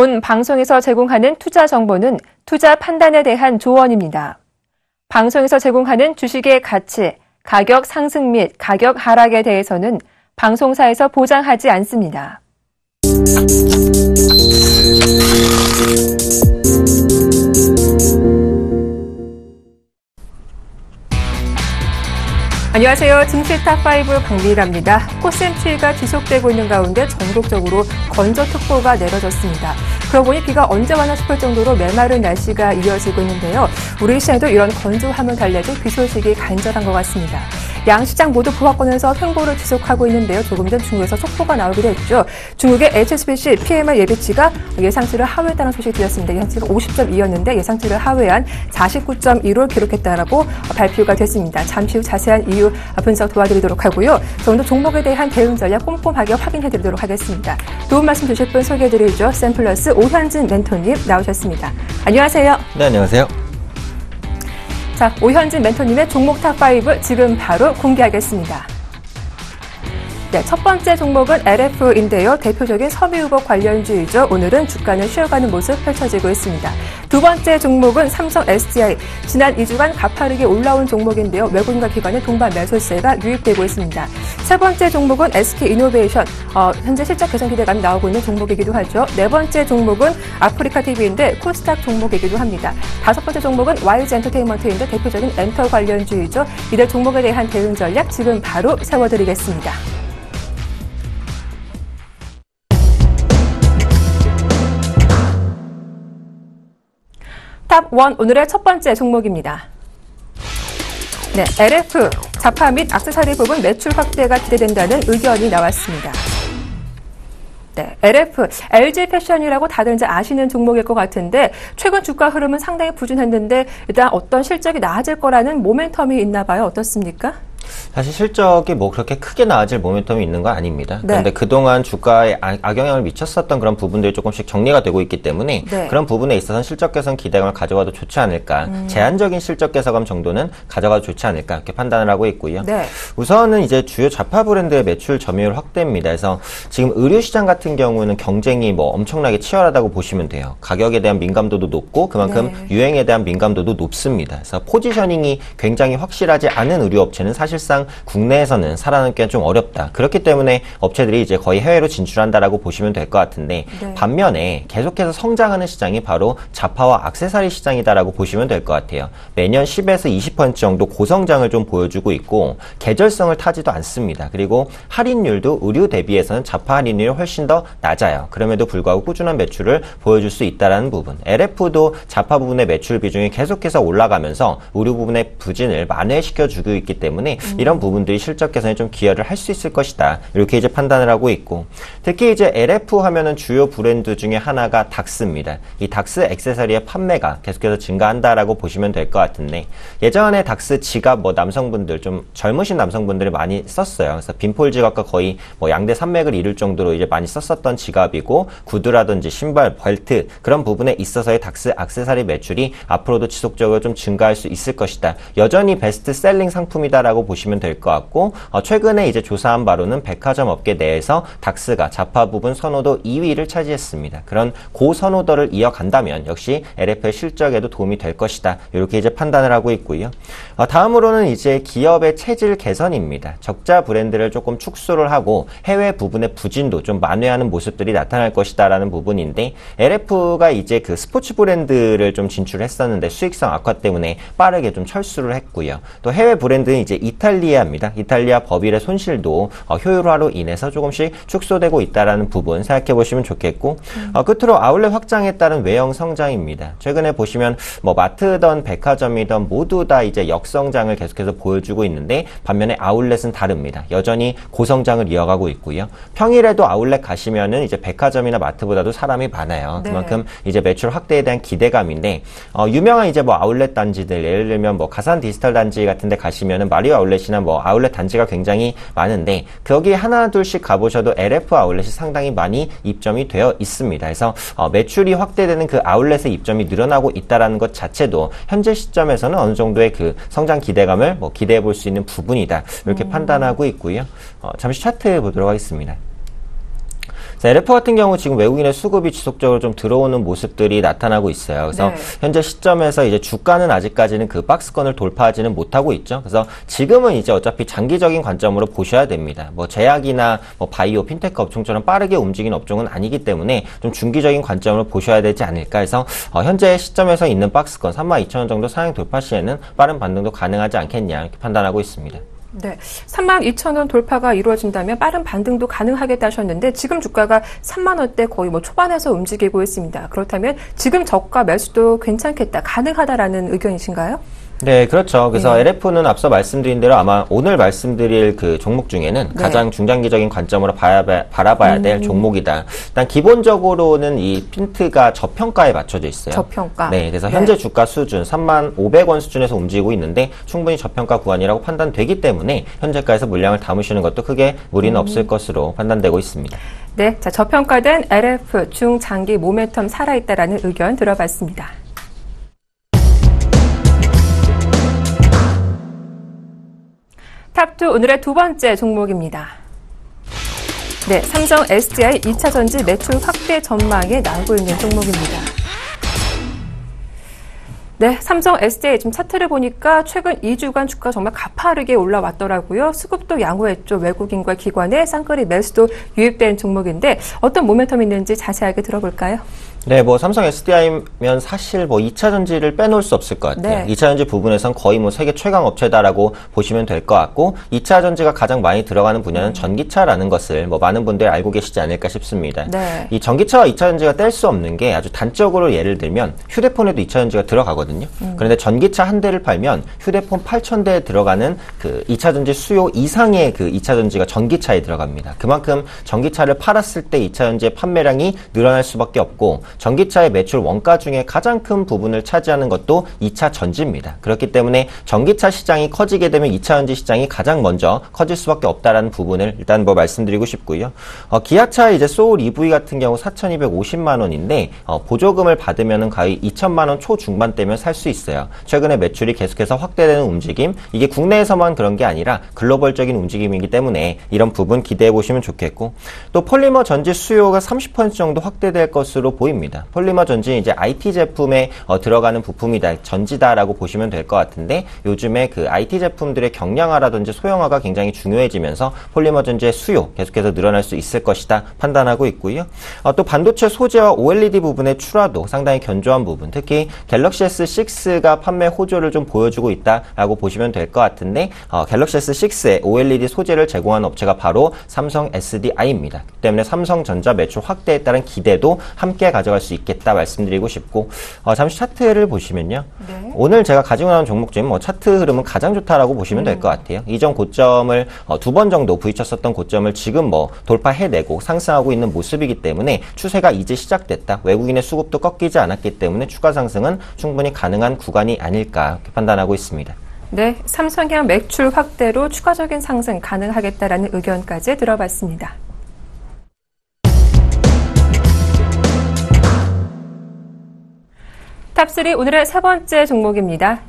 본 방송에서 제공하는 투자 정보는 투자 판단에 대한 조언입니다. 방송에서 제공하는 주식의 가치, 가격 상승 및 가격 하락에 대해서는 방송사에서 보장하지 않습니다. 안녕하세요. 증시 탑5 강미라입니다. 꽃샘추위가 지속되고 있는 가운데 전국적으로 건조특보가 내려졌습니다. 그러고 보니 비가 언제 와나 싶을 정도로 메마른 날씨가 이어지고 있는데요. 우리 시장도 이런 건조함을 달래줄 비 소식이 간절한 것 같습니다. 양시장 모두 보합권에서 횡보를 지속하고 있는데요. 조금 전 중국에서 속보가 나오기도 했죠. 중국의 HSBC PMI 예비치가 예상치를 하회했다는 소식이 들렸습니다. 예상치가 50.2였는데 예상치를 하회한 49.1을 기록했다라고 발표가 됐습니다. 잠시 후 자세한 이유 분석 도와드리도록 하고요. 오늘도 종목에 대한 대응 전략 꼼꼼하게 확인해드리도록 하겠습니다. 도움 말씀 주실 분 소개해드리죠. 샘플러스 오현진 멘토님 나오셨습니다. 안녕하세요. 네, 안녕하세요. 자, 오현진 멘토님의 종목 탑5 지금 바로 공개하겠습니다. 네, 첫 번째 종목은 LF인데요. 대표적인 섬유유업 관련주이죠. 오늘은 주가는 쉬어가는 모습 펼쳐지고 있습니다. 두 번째 종목은 삼성 SDI. 지난 2주간 가파르게 올라온 종목인데요. 외국인과 기관의 동반 매수세가 유입되고 있습니다. 세 번째 종목은 SK이노베이션. 현재 실적 개선 기대감이 나오고 있는 종목이기도 하죠. 네 번째 종목은 아프리카TV인데 코스닥 종목이기도 합니다. 다섯 번째 종목은 YG 엔터테인먼트인데 대표적인 엔터 관련주이죠. 이들 종목에 대한 대응 전략 지금 바로 세워드리겠습니다. 탑1 오늘의 첫 번째 종목입니다. 네, LF, 자파 및 액세서리 부분 매출 확대가 기대된다는 의견이 나왔습니다. 네, LF, LG 패션이라고 다들 이제 아시는 종목일 것 같은데 최근 주가 흐름은 상당히 부진했는데 일단 어떤 실적이 나아질 거라는 모멘텀이 있나 봐요. 어떻습니까? 사실 실적이 뭐 그렇게 크게 나아질 모멘텀이 있는 건 아닙니다. 네. 그런데 그동안 주가에 악영향을 미쳤었던 그런 부분들이 조금씩 정리가 되고 있기 때문에 네. 그런 부분에 있어서는 실적 개선 기대감을 가져가도 좋지 않을까. 제한적인 실적 개선감 정도는 가져가도 좋지 않을까 이렇게 판단을 하고 있고요. 네. 우선은 이제 주요 자파 브랜드의 매출 점유율 확대입니다. 그래서 지금 의류 시장 같은 경우는 경쟁이 뭐 엄청나게 치열하다고 보시면 돼요. 가격에 대한 민감도도 높고 그만큼 네. 유행에 대한 민감도도 높습니다. 그래서 포지셔닝이 굉장히 확실하지 않은 의류 업체는 사실상 국내에서는 살아남기가 좀 어렵다. 그렇기 때문에 업체들이 이제 거의 해외로 진출한다라고 보시면 될 것 같은데 네. 반면에 계속해서 성장하는 시장이 바로 자파와 액세서리 시장이다라고 보시면 될 것 같아요. 매년 10에서 20% 정도 고성장을 좀 보여주고 있고 계절성을 타지도 않습니다. 그리고 할인율도 의류 대비해서는 자파 할인율이 훨씬 더 낮아요. 그럼에도 불구하고 꾸준한 매출을 보여줄 수 있다는 부분. LF도 자파 부분의 매출 비중이 계속해서 올라가면서 의류 부분의 부진을 만회시켜주고 있기 때문에 이런 부분들이 실적 개선에 좀 기여를 할 수 있을 것이다. 이렇게 이제 판단을 하고 있고 특히 이제 LF 하면은 주요 브랜드 중에 하나가 닥스입니다. 이 닥스 액세서리의 판매가 계속해서 증가한다라고 보시면 될 것 같은데 예전에 닥스 지갑 뭐 남성분들 좀 젊으신 남성분들이 많이 썼어요. 그래서 빈폴 지갑과 거의 뭐 양대 산맥을 이룰 정도로 이제 많이 썼었던 지갑이고 구두라든지 신발, 벨트 그런 부분에 있어서의 닥스 액세서리 매출이 앞으로도 지속적으로 좀 증가할 수 있을 것이다. 여전히 베스트셀링 상품이다라고 보시면 될 것 같고 최근에 이제 조사한 바로는 백화점 업계 내에서 닥스가 자파 부분 선호도 2위를 차지했습니다. 그런 고선호도를 이어간다면 역시 LF의 실적에도 도움이 될 것이다. 이렇게 이제 판단을 하고 있고요. 다음으로는 이제 기업의 체질 개선입니다. 적자 브랜드를 조금 축소를 하고 해외 부분의 부진도 좀 만회하는 모습들이 나타날 것이다라는 부분인데 LF가 이제 그 스포츠 브랜드를 좀 진출했었는데 수익성 악화 때문에 빠르게 좀 철수를 했고요. 또 해외 브랜드는 이제 이탈리아입니다. 이탈리아 법인의 손실도 효율화로 인해서 조금씩 축소되고 있다라는 부분 생각해 보시면 좋겠고 끝으로 아울렛 확장에 따른 외형 성장입니다. 최근에 보시면 뭐 마트든 백화점이든 모두 다 이제 역성장을 계속해서 보여주고 있는데 반면에 아울렛은 다릅니다. 여전히 고성장을 이어가고 있고요. 평일에도 아울렛 가시면은 이제 백화점이나 마트보다도 사람이 많아요. 네. 그만큼 이제 매출 확대에 대한 기대감인데 유명한 이제 뭐 아울렛 단지들 예를 들면 뭐 가산 디지털 단지 같은 데 가시면은 마리오 아울렛이나 뭐 아울렛 단지가 굉장히 많은데 거기 하나 둘씩 가보셔도 LF 아울렛이 상당히 많이 입점이 되어 있습니다. 그래서 매출이 확대되는 그 아울렛의 입점이 늘어나고 있다라는 것 자체도 현재 시점에서는 어느 정도의 그 성장 기대감을 뭐 기대해 볼 수 있는 부분이다. 이렇게 판단하고 있고요. 잠시 차트 보도록 하겠습니다. LF 같은 경우 지금 외국인의 수급이 지속적으로 좀 들어오는 모습들이 나타나고 있어요. 그래서 네. 현재 시점에서 이제 주가는 아직까지는 그 박스권을 돌파하지는 못하고 있죠. 그래서 지금은 이제 어차피 장기적인 관점으로 보셔야 됩니다. 뭐 제약이나 뭐 바이오, 핀테크 업종처럼 빠르게 움직이는 업종은 아니기 때문에 좀 중기적인 관점으로 보셔야 되지 않을까 해서 현재 시점에서 있는 박스권 32,000원 정도 상향 돌파 시에는 빠른 반등도 가능하지 않겠냐 이렇게 판단하고 있습니다. 네, 32,000원 돌파가 이루어진다면 빠른 반등도 가능하겠다 하셨는데 지금 주가가 3만 원대 거의 뭐 초반에서 움직이고 있습니다. 그렇다면 지금 저가 매수도 괜찮겠다, 가능하다라는 의견이신가요? 네, 그렇죠. 그래서 LF는 앞서 말씀드린 대로 아마 오늘 말씀드릴 그 종목 중에는 네. 가장 중장기적인 관점으로 바라봐야 될 종목이다. 일단 기본적으로는 이 핀트가 저평가에 맞춰져 있어요. 저평가. 네, 그래서 현재 주가 수준 35,000원 수준에서 움직이고 있는데 충분히 저평가 구간이라고 판단되기 때문에 현재가에서 물량을 담으시는 것도 크게 무리는 없을 것으로 판단되고 있습니다. 네, 자, 저평가된 LF 중장기 모멘텀 살아있다라는 의견 들어봤습니다. 탑2 오늘의 두 번째 종목입니다. 네, 삼성 SDI 2차 전지 매출 확대 전망에 나오고 있는 종목입니다. 네, 삼성 SDI 지금 차트를 보니까 최근 2주간 주가 정말 가파르게 올라왔더라고요. 수급도 양호했죠. 외국인과 기관의 쌍끌이 매수도 유입된 종목인데 어떤 모멘텀이 있는지 자세하게 들어볼까요? 네, 뭐 삼성 SDI면 사실 뭐 2차 전지를 빼놓을 수 없을 것 같아요. 네. 2차 전지 부분에선 거의 뭐 세계 최강 업체다라고 보시면 될 것 같고 2차 전지가 가장 많이 들어가는 분야는 전기차라는 것을 뭐 많은 분들이 알고 계시지 않을까 싶습니다. 네. 이 전기차와 2차 전지가 뗄 수 없는 게 아주 단적으로 예를 들면 휴대폰에도 2차 전지가 들어가거든요. 그런데 전기차 한 대를 팔면 휴대폰 8,000대에 들어가는 그 2차 전지 수요 이상의 그 2차 전지가 전기차에 들어갑니다. 그만큼 전기차를 팔았을 때 2차 전지의 판매량이 늘어날 수밖에 없고 전기차의 매출 원가 중에 가장 큰 부분을 차지하는 것도 2차 전지입니다. 그렇기 때문에 전기차 시장이 커지게 되면 2차 전지 시장이 가장 먼저 커질 수밖에 없다라는 부분을 일단 뭐 말씀드리고 싶고요. 기아차 이제 소울 EV 같은 경우 4,250만 원인데 보조금을 받으면은 거의 2,000만 원 초중반대면 살 수 있어요. 최근에 매출이 계속해서 확대되는 움직임, 이게 국내에서만 그런 게 아니라 글로벌적인 움직임이기 때문에 이런 부분 기대해 보시면 좋겠고, 또 폴리머 전지 수요가 30% 정도 확대될 것으로 보입니다. 폴리머 전지 이제 IT 제품에 들어가는 부품이다, 전지다라고 보시면 될 것 같은데 요즘에 그 IT 제품들의 경량화라든지 소형화가 굉장히 중요해지면서 폴리머 전지의 수요 계속해서 늘어날 수 있을 것이다 판단하고 있고요. 또 반도체 소재와 OLED 부분의 출하도 상당히 견조한 부분, 특히 갤럭시 S6가 판매 호조를 좀 보여주고 있다라고 보시면 될 것 같은데 갤럭시 S6에 OLED 소재를 제공하는 업체가 바로 삼성 SDI입니다. 그렇기 때문에 삼성전자 매출 확대에 따른 기대도 함께 가져갈 수 있겠다 말씀드리고 싶고, 잠시 차트를 보시면요. 네. 오늘 제가 가지고 나온 종목 중에 뭐 차트 흐름은 가장 좋다라고 보시면 될 것 같아요. 이전 고점을 두 번 정도 부딪혔었던 고점을 지금 뭐 돌파해내고 상승하고 있는 모습이기 때문에 추세가 이제 시작됐다. 외국인의 수급도 꺾이지 않았기 때문에 추가 상승은 충분히 가능한 구간이 아닐까 이렇게 판단하고 있습니다. 네, 삼성향 매출 확대로 추가적인 상승 가능하겠다라는 의견까지 들어봤습니다. 탑3 오늘의 세 번째 종목입니다.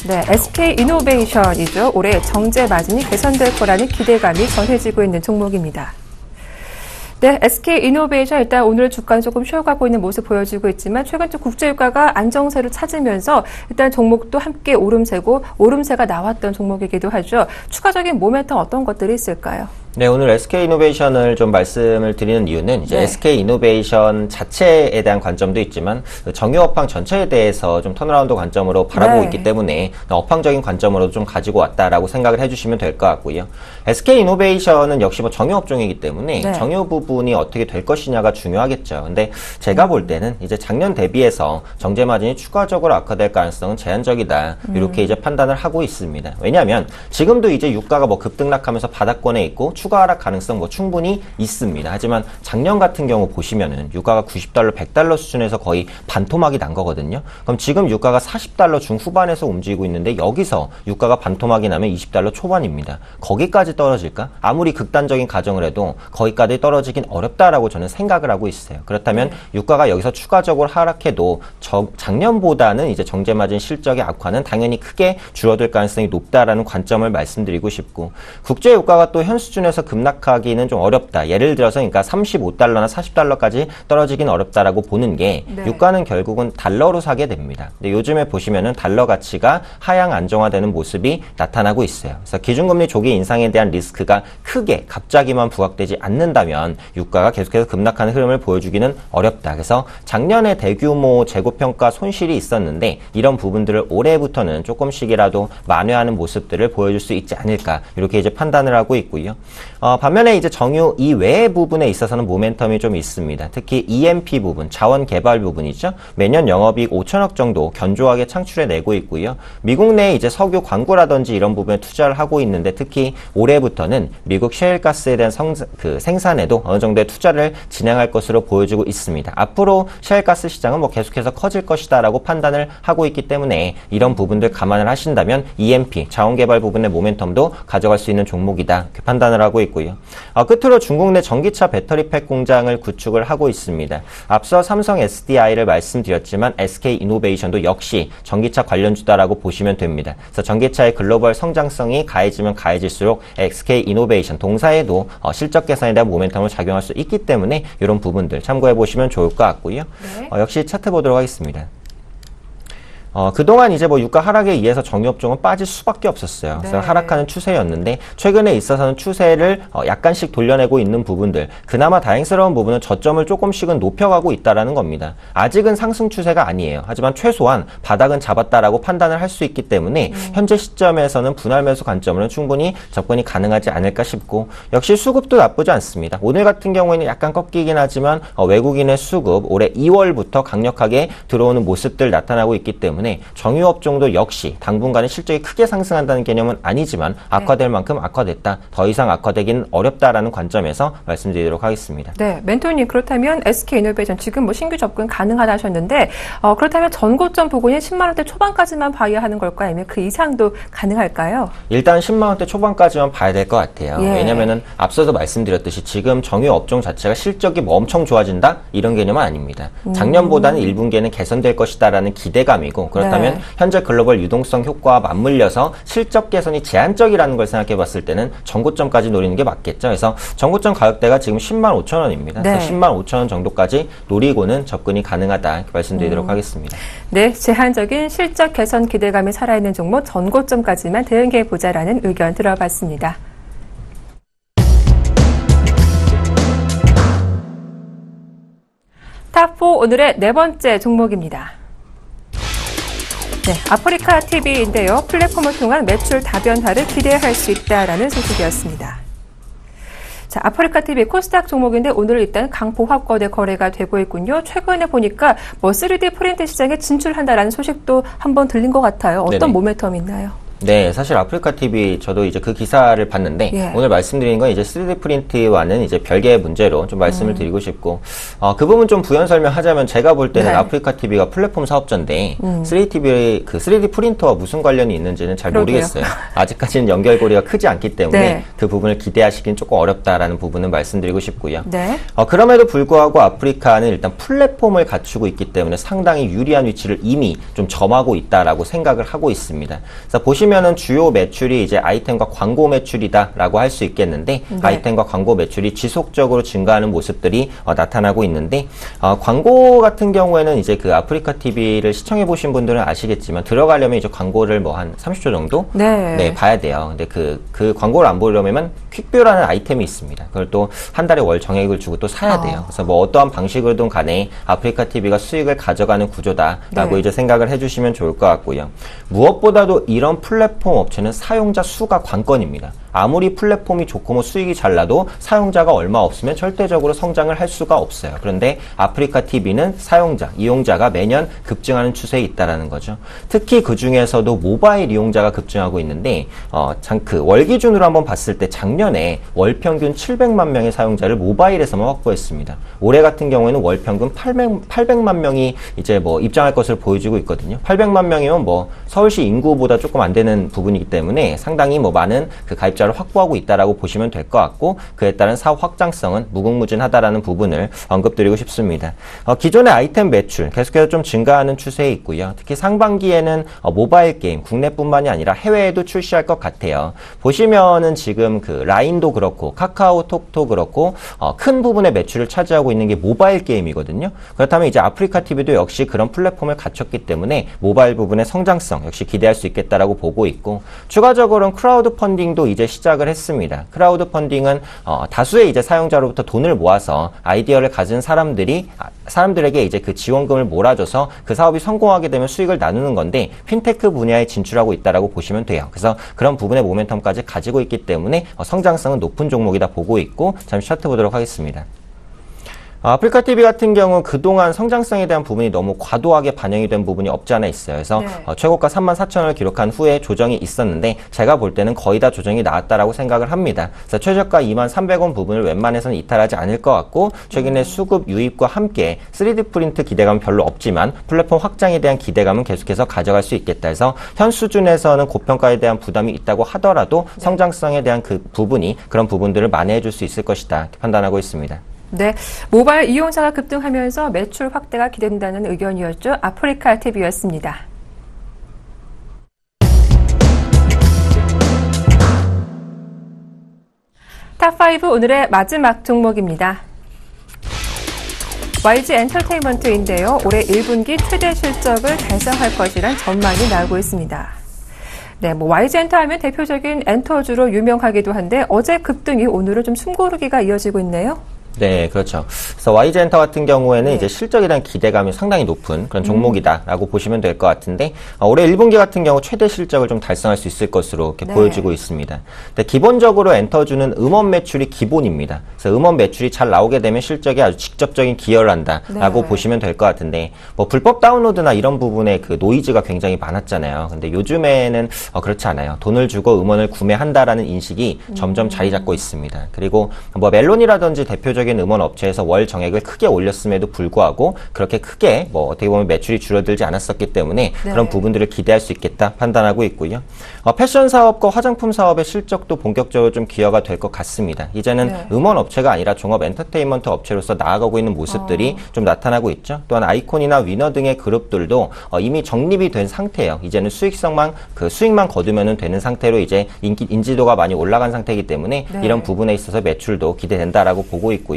네, SK이노베이션이죠. 올해 정제 마진이 개선될 거라는 기대감이 전해지고 있는 종목입니다. 네, SK이노베이션 일단 오늘 주가는 조금 쉬어가고 있는 모습 보여지고 있지만 최근 좀 국제유가가 안정세를 찾으면서 일단 종목도 함께 오름세가 나왔던 종목이기도 하죠. 추가적인 모멘텀 어떤 것들이 있을까요? 네, 오늘 SK이노베이션을 좀 말씀을 드리는 이유는 이제 네. SK이노베이션 자체에 대한 관점도 있지만 정유업황 전체에 대해서 좀 턴어라운드 관점으로 바라보고 네. 있기 때문에 업황적인 관점으로 좀 가지고 왔다라고 생각을 해주시면 될 것 같고요. SK이노베이션은 역시 뭐 정유업종이기 때문에 네. 정유 부분이 어떻게 될 것이냐가 중요하겠죠. 근데 제가 볼 때는 이제 작년 대비해서 정제 마진이 추가적으로 악화될 가능성은 제한적이다. 이렇게 이제 판단을 하고 있습니다. 왜냐하면 지금도 이제 유가가 뭐 급등락하면서 바닥권에 있고 추가 하락 가능성 뭐 충분히 있습니다. 하지만 작년 같은 경우 보시면은 유가가 $90, $100 수준에서 거의 반토막이 난 거거든요. 그럼 지금 유가가 $40 중후반에서 움직이고 있는데 여기서 유가가 반토막이 나면 $20 초반입니다. 거기까지 떨어질까? 아무리 극단적인 가정을 해도 거기까지 떨어지긴 어렵다라고 저는 생각을 하고 있어요. 그렇다면 유가가 여기서 추가적으로 하락해도 작년보다는 이제 정제마진 실적의 악화는 당연히 크게 줄어들 가능성이 높다라는 관점을 말씀드리고 싶고, 국제 유가가 또 현 수준에서 계속해서 급락하기는 좀 어렵다. 예를 들어서 그러니까 35달러나 40달러까지 떨어지긴 어렵다라고 보는 게 네. 유가는 결국은 달러로 사게 됩니다. 근데 요즘에 보시면은 달러 가치가 하향 안정화되는 모습이 나타나고 있어요. 그래서 기준금리 조기 인상에 대한 리스크가 크게 갑자기만 부각되지 않는다면 유가가 계속해서 급락하는 흐름을 보여주기는 어렵다. 그래서 작년에 대규모 재고평가 손실이 있었는데 이런 부분들을 올해부터는 조금씩이라도 만회하는 모습들을 보여줄 수 있지 않을까 이렇게 이제 판단을 하고 있고요. 반면에 이제 정유 이외의 부분에 있어서는 모멘텀이 좀 있습니다. 특히 E&P 부분, 자원 개발 부분이죠. 매년 영업이익 5천억 정도 견조하게 창출해내고 있고요. 미국 내 이제 석유 광구라든지 이런 부분에 투자를 하고 있는데 특히 올해부터는 미국 셰일가스에 대한 생산에도 어느 정도의 투자를 진행할 것으로 보여지고 있습니다. 앞으로 셰일가스 시장은 뭐 계속해서 커질 것이다라고 판단을 하고 있기 때문에 이런 부분들 감안을 하신다면 E&P, 자원 개발 부분의 모멘텀도 가져갈 수 있는 종목이다. 이렇게 판단을 하고 있고요. 끝으로 중국 내 전기차 배터리팩 공장을 구축을 하고 있습니다. 앞서 삼성 SDI를 말씀드렸지만 SK이노베이션도 역시 전기차 관련주다라고 보시면 됩니다. 그래서 전기차의 글로벌 성장성이 가해지면 가해질수록 SK이노베이션 동사에도 실적 개선에 대한 모멘텀을 작용할 수 있기 때문에 이런 부분들 참고해 보시면 좋을 것 같고요. 네. 역시 차트 보도록 하겠습니다. 그동안 이제 뭐 유가 하락에 의해서 정유업종은 빠질 수밖에 없었어요. 그래서 네. 하락하는 추세였는데 최근에 있어서는 추세를 약간씩 돌려내고 있는 부분들, 그나마 다행스러운 부분은 저점을 조금씩은 높여가고 있다라는 겁니다. 아직은 상승 추세가 아니에요. 하지만 최소한 바닥은 잡았다라고 판단을 할 수 있기 때문에 현재 시점에서는 분할 매수 관점으로는 충분히 접근이 가능하지 않을까 싶고, 역시 수급도 나쁘지 않습니다. 오늘 같은 경우에는 약간 꺾이긴 하지만 외국인의 수급 올해 2월부터 강력하게 들어오는 모습들 나타나고 있기 때문에 정유업종도 역시 당분간은 실적이 크게 상승한다는 개념은 아니지만 악화될 만큼 악화됐다. 더 이상 악화되기는 어렵다라는 관점에서 말씀드리도록 하겠습니다. 네, 멘토님, 그렇다면 SK이노베이션 지금 뭐 신규 접근 가능하다 하셨는데 그렇다면 전고점 부근이 10만 원대 초반까지만 봐야 하는 걸까요? 아니면 그 이상도 가능할까요? 일단 10만 원대 초반까지만 봐야 될 것 같아요. 예. 왜냐면은 앞서도 말씀드렸듯이 지금 정유업종 자체가 실적이 뭐 엄청 좋아진다? 이런 개념은 아닙니다. 작년보다는 1분기에는 개선될 것이다라는 기대감이고, 그렇다면 네. 현재 글로벌 유동성 효과와 맞물려서 실적 개선이 제한적이라는 걸 생각해 봤을 때는 전고점까지 노리는 게 맞겠죠. 그래서 전고점 가격대가 지금 10만 5천 원입니다. 네. 그래서 10만 5천 원 정도까지 노리고는 접근이 가능하다 이렇게 말씀드리도록 하겠습니다. 네, 제한적인 실적 개선 기대감이 살아있는 종목 전고점까지만 대응해보자라는 의견 들어봤습니다. 탑4 오늘의 네 번째 종목입니다. 네, 아프리카 TV인데요. 플랫폼을 통한 매출 다변화를 기대할 수 있다라는 소식이었습니다. 자, 아프리카 TV 코스닥 종목인데 오늘 일단 강보합권의 거래가 되고 있군요. 최근에 보니까 뭐 3D 프린트 시장에 진출한다라는 소식도 한번 들린 것 같아요. 어떤 네네. 모멘텀이 있나요? 네, 사실 아프리카 TV 저도 이제 그 기사를 봤는데 예. 오늘 말씀드린 건 이제 3D 프린트와는 이제 별개의 문제로 좀 말씀을 드리고 싶고, 그 부분 좀 부연 설명하자면 제가 볼 때는 네. 아프리카 TV가 플랫폼 사업자인데 3D 프린터와 무슨 관련이 있는지는 잘 그러게요. 모르겠어요. 아직까지는 연결고리가 크지 않기 때문에 네. 그 부분을 기대하시긴 조금 어렵다라는 부분은 말씀드리고 싶고요. 네. 그럼에도 불구하고 아프리카는 일단 플랫폼을 갖추고 있기 때문에 상당히 유리한 위치를 이미 좀 점하고 있다라고 생각을 하고 있습니다. 그래서 보시면은 주요 매출이 이제 아이템과 광고 매출이다라고 할 수 있겠는데, 네. 아이템과 광고 매출이 지속적으로 증가하는 모습들이 나타나고 있는데, 광고 같은 경우에는 이제 그 아프리카 TV를 시청해 보신 분들은 아시겠지만 들어가려면 이제 광고를 뭐 한 30초 정도 네. 봐야 돼요. 근데 그 광고를 안 보려면 퀵뷰라는 아이템이 있습니다. 그걸 또 한 달에 월 정액을 주고 또 사야 돼요. 그래서 뭐 어떠한 방식으로든 간에 아프리카 TV가 수익을 가져가는 구조다라고 네. 이제 생각을 해주시면 좋을 것 같고요. 무엇보다도 이런 플랫폼 업체는 사용자 수가 관건입니다. 아무리 플랫폼이 좋고 뭐 수익이 잘 나도 사용자가 얼마 없으면 절대적으로 성장을 할 수가 없어요. 그런데 아프리카 TV는 이용자가 매년 급증하는 추세에 있다라는 거죠. 특히 그 중에서도 모바일 이용자가 급증하고 있는데, 월 기준으로 한번 봤을 때 작년에 월 평균 700만 명의 사용자를 모바일에서만 확보했습니다. 올해 같은 경우에는 월 평균 800만 명이 이제 뭐 입장할 것을 보여주고 있거든요. 800만 명이면 뭐 서울시 인구보다 조금 안 되는 되는 부분이기 때문에 상당히 많은 그 가입자를 확보하고 있다라고 보시면 될 것 같고, 그에 따른 사업 확장성은 무궁무진하다라는 부분을 언급드리고 싶습니다. 기존의 아이템 매출 계속해서 좀 증가하는 추세에 있고요. 특히 상반기에는 모바일 게임 국내뿐만이 아니라 해외에도 출시할 것 같아요. 보시면은 지금 그 라인도 그렇고 카카오톡도 그렇고 큰 부분의 매출을 차지하고 있는 게 모바일 게임이거든요. 그렇다면 이제 아프리카 TV도 역시 그런 플랫폼을 갖췄기 때문에 모바일 부분의 성장성 역시 기대할 수 있겠다라고 보고 있고, 추가적으로는 크라우드 펀딩도 이제 시작을 했습니다. 크라우드 펀딩은 다수의 이제 사용자로부터 돈을 모아서 아이디어를 가진 사람들에게 이제 그 지원금을 몰아줘서 그 사업이 성공하게 되면 수익을 나누는 건데, 핀테크 분야에 진출하고 있다라고 보시면 돼요. 그래서 그런 부분의 모멘텀까지 가지고 있기 때문에 성장성은 높은 종목이다 보고 있고, 잠시 차트 보도록 하겠습니다. 아프리카 TV 같은 경우 그동안 성장성에 대한 부분이 너무 과도하게 반영이 된 부분이 없지 않아 있어요. 그래서 최고가 34,000원을 기록한 후에 조정이 있었는데, 제가 볼 때는 거의 다 조정이 나왔다라고 생각을 합니다. 그래서 최저가 23,300원 부분을 웬만해서는 이탈하지 않을 것 같고, 최근에 수급 유입과 함께 3D 프린트 기대감은 별로 없지만 플랫폼 확장에 대한 기대감은 계속해서 가져갈 수 있겠다 해서 현 수준에서는 고평가에 대한 부담이 있다고 하더라도 성장성에 대한 그 부분이 그런 부분들을 만회해 줄 수 있을 것이다 판단하고 있습니다. 네, 모바일 이용자가 급등하면서 매출 확대가 기대된다는 의견이었죠. 아프리카 TV였습니다. 탑5 오늘의 마지막 종목입니다. YG 엔터테인먼트인데요. 올해 1분기 최대 실적을 달성할 것이란 전망이 나오고 있습니다. 네, YG 엔터 하면 대표적인 엔터주로 유명하기도 한데, 어제 급등이 오늘은 좀 숨고르기가 이어지고 있네요. 네, 그렇죠. 그래서 YG 엔터 같은 경우에는 이제 실적에 대한 기대감이 상당히 높은 그런 종목이다라고 보시면 될 것 같은데, 올해 1분기 같은 경우 최대 실적을 좀 달성할 수 있을 것으로 이렇게 보여지고 있습니다. 근데 기본적으로 엔터주는 음원 매출이 기본입니다. 그래서 음원 매출이 잘 나오게 되면 실적에 아주 직접적인 기여를 한다라고 보시면 될 것 같은데, 불법 다운로드나 이런 부분에 그 노이즈가 굉장히 많았잖아요. 근데 요즘에는 그렇지 않아요. 돈을 주고 음원을 구매한다라는 인식이 점점 자리 잡고 있습니다. 그리고 멜론이라든지 대표적인 음원 업체에서 월 정액을 크게 올렸음에도 불구하고 그렇게 크게 어떻게 보면 매출이 줄어들지 않았었기 때문에 그런 부분들을 기대할 수 있겠다 판단하고 있고요. 패션 사업과 화장품 사업의 실적도 본격적으로 좀 기여가 될 것 같습니다. 이제는 음원 업체가 아니라 종합 엔터테인먼트 업체로서 나아가고 있는 모습들이 좀 나타나고 있죠. 또한 아이콘이나 위너 등의 그룹들도 이미 정립이 된 상태예요. 이제는 수익만 거두면 되는 상태로 이제 인지도가 많이 올라간 상태이기 때문에 이런 부분에 있어서 매출도 기대된다라고 보고 있고요.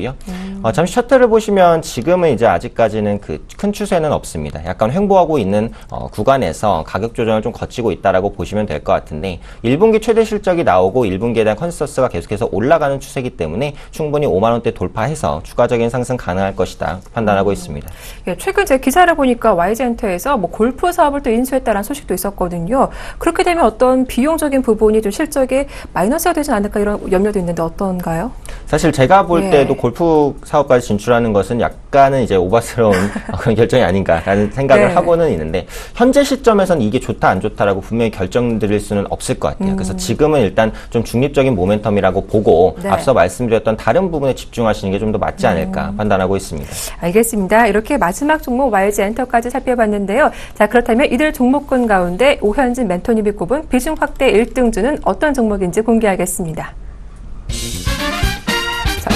잠시 차트를 보시면 지금은 이제 아직까지는 그 큰 추세는 없습니다. 약간 횡보하고 있는 구간에서 가격 조정을 좀 거치고 있다라고 보시면 될 것 같은데, 1분기 최대 실적이 나오고 1분기에 대한 컨센서스가 계속해서 올라가는 추세이기 때문에 충분히 5만 원대 돌파해서 추가적인 상승 가능할 것이다 판단하고 있습니다. 예, 최근 제 기사를 보니까 YG엔터에서 골프 사업을 또 인수했다는 소식도 있었거든요. 그렇게 되면 어떤 비용적인 부분이 좀 실적에 마이너스가 되지 않을까 이런 염려도 있는데 어떤가요? 사실 제가 볼 때도 골프 사업까지 진출하는 것은 약간은 이제 오바스러운 그런 결정이 아닌가라는 생각을 하고는 있는데, 현재 시점에서는 이게 좋다 안 좋다라고 분명히 결정드릴 수는 없을 것 같아요. 그래서 지금은 일단 좀 중립적인 모멘텀이라고 보고 앞서 말씀드렸던 다른 부분에 집중하시는 게 좀 더 맞지 않을까 판단하고 있습니다. 알겠습니다. 이렇게 마지막 종목 YG 엔터까지 살펴봤는데요. 자, 그렇다면 이들 종목군 가운데 오현진 멘토님이 꼽은 비중 확대 1등주는 어떤 종목인지 공개하겠습니다.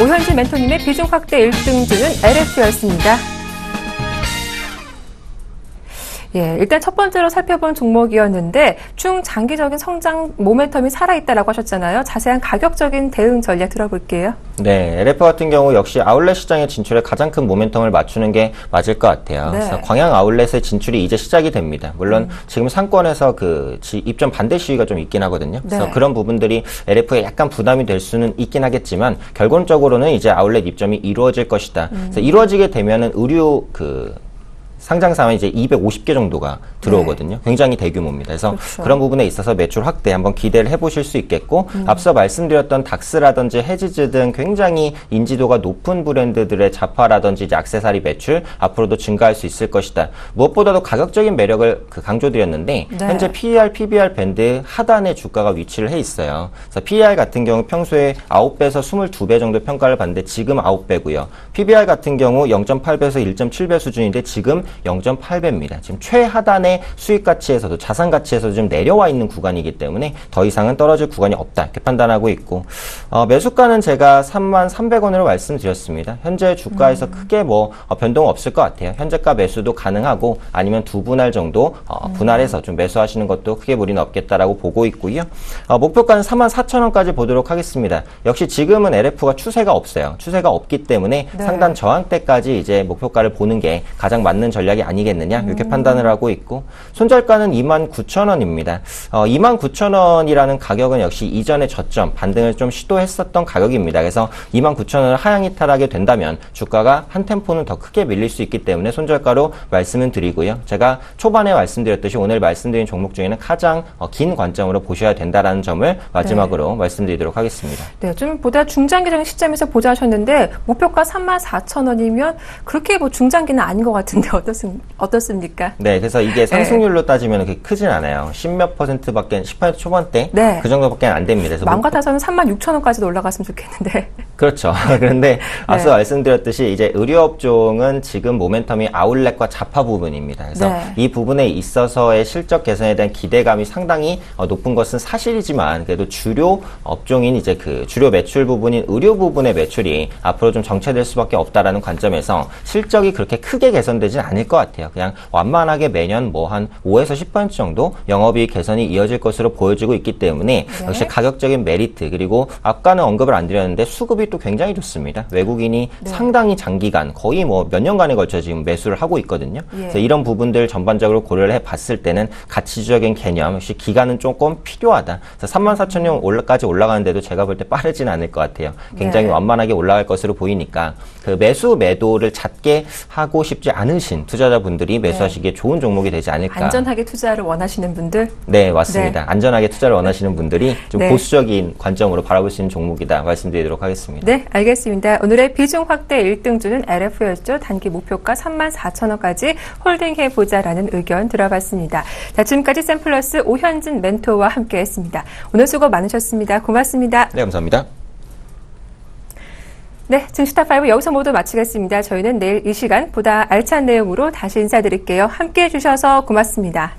오현진 멘토님의 비중 확대 1등주는 LF였습니다. 예, 일단 첫 번째로 살펴본 종목이었는데 중장기적인 성장 모멘텀이 살아있다라고 하셨잖아요. 자세한 가격적인 대응 전략 들어볼게요. 네, LF 같은 경우 역시 아울렛 시장의 진출에 가장 큰 모멘텀을 맞추는 게 맞을 것 같아요. 그래서 광양 아울렛의 진출이 이제 시작이 됩니다. 물론 지금 상권에서 그 입점 반대 시위가 좀 있긴 하거든요. 그래서 그런 부분들이 LF에 약간 부담이 될 수는 있긴 하겠지만, 결론적으로는 이제 아울렛 입점이 이루어질 것이다. 그래서 이루어지게 되면은 의류 상장사면 이제 250개 정도가 들어오거든요. 굉장히 대규모입니다. 그래서 그런 부분에 있어서 매출 확대 한번 기대를 해보실 수 있겠고, 앞서 말씀드렸던 닥스라든지 헤지즈 등 굉장히 인지도가 높은 브랜드들의 자파라든지 이제 액세서리 매출 앞으로도 증가할 수 있을 것이다. 무엇보다도 가격적인 매력을 강조드렸는데 현재 PER, PBR 밴드 하단에 주가가 위치를 해 있어요. 그래서 PER 같은 경우 평소에 9배에서 22배 정도 평가를 받는데 지금 9배고요. PBR 같은 경우 0.8배에서 1.7배 수준인데 지금 0.8배입니다. 지금 최하단의 수익 가치에서도 자산 가치에서도 좀 내려와 있는 구간이기 때문에 더 이상은 떨어질 구간이 없다 이렇게 판단하고 있고 매수가는 제가 33,300원으로 말씀드렸습니다. 현재 주가에서 크게 변동 없을 것 같아요. 현재가 매수도 가능하고 아니면 두 분할 정도 분할해서 좀 매수하시는 것도 크게 무리는 없겠다라고 보고 있고요. 목표가는 34,000원까지 보도록 하겠습니다. 역시 지금은 LF가 추세가 없어요. 추세가 없기 때문에 네. 상단 저항대까지 이제 목표가를 보는 게 가장 맞는 전략이 아니겠느냐 이렇게 판단을 하고 있고 손절가는 29,000원입니다. 29,000원이라는 가격은 역시 이전의 저점 반등을 좀 시도했었던 가격입니다. 그래서 29,000원을 하향 이탈하게 된다면 주가가 한 템포는 더 크게 밀릴 수 있기 때문에 손절가로 말씀을 드리고요. 제가 초반에 말씀드렸듯이 오늘 말씀드린 종목 중에는 가장 긴 관점으로 보셔야 된다라는 점을 마지막으로 말씀드리도록 하겠습니다. 네, 좀 보다 중장기적인 시점에서 보자 하셨는데 목표가 34,000원이면 그렇게 중장기는 아닌 것 같은데 어떻습니까? 네, 그래서 이게 상승률로 따지면 그렇게 크진 않아요. 10몇 %밖에 10% 초반대 네. 그 정도밖에 안 됩니다. 그래서 마음 같아서는 36,000원까지도 올라갔으면 좋겠는데. 그렇죠. 그런데 앞서 말씀드렸듯이 이제 의료업종은 지금 모멘텀이 아울렛과 자파 부분입니다. 그래서 이 부분에 있어서의 실적 개선에 대한 기대감이 상당히 높은 것은 사실이지만 그래도 주요 업종인 이제 그 주요 매출 부분인 의료 부분의 매출이 앞으로 좀 정체될 수밖에 없다라는 관점에서 실적이 그렇게 크게 개선되진 않을 것 같아요. 그냥 완만하게 매년 한 5에서 10% 정도 영업이익 개선이 이어질 것으로 보여지고 있기 때문에 역시 가격적인 메리트 그리고 아까는 언급을 안 드렸는데 수급이 또 굉장히 좋습니다. 외국인이 상당히 장기간 거의 몇 년간에 걸쳐 지금 매수를 하고 있거든요. 그래서 이런 부분들 전반적으로 고려를 해봤을 때는 가치주적인 개념 역시 기간은 조금 필요하다. 그래서 34,000원까지 올라가는데도 제가 볼 때 빠르진 않을 것 같아요. 굉장히 완만하게 올라갈 것으로 보이니까 그 매수 매도를 잦게 하고 싶지 않으신 투자자분들이 매수하시기에 좋은 종목이 되지 않을까. 안전하게 투자를 원하시는 분들? 네, 맞습니다. 안전하게 투자를 원하시는 분들이 좀 보수적인 관점으로 바라볼 수 있는 종목이다 말씀드리도록 하겠습니다. 네, 알겠습니다. 오늘의 비중 확대 1등주는 LF였죠. 단기 목표가 34,000원까지 홀딩해보자라는 의견 들어봤습니다. 자, 지금까지 샘플러스 오현진 멘토와 함께했습니다. 오늘 수고 많으셨습니다. 고맙습니다. 네, 감사합니다. 네, 증시탑5 여기서 모두 마치겠습니다. 저희는 내일 이 시간 보다 알찬 내용으로 다시 인사드릴게요. 함께해 주셔서 고맙습니다.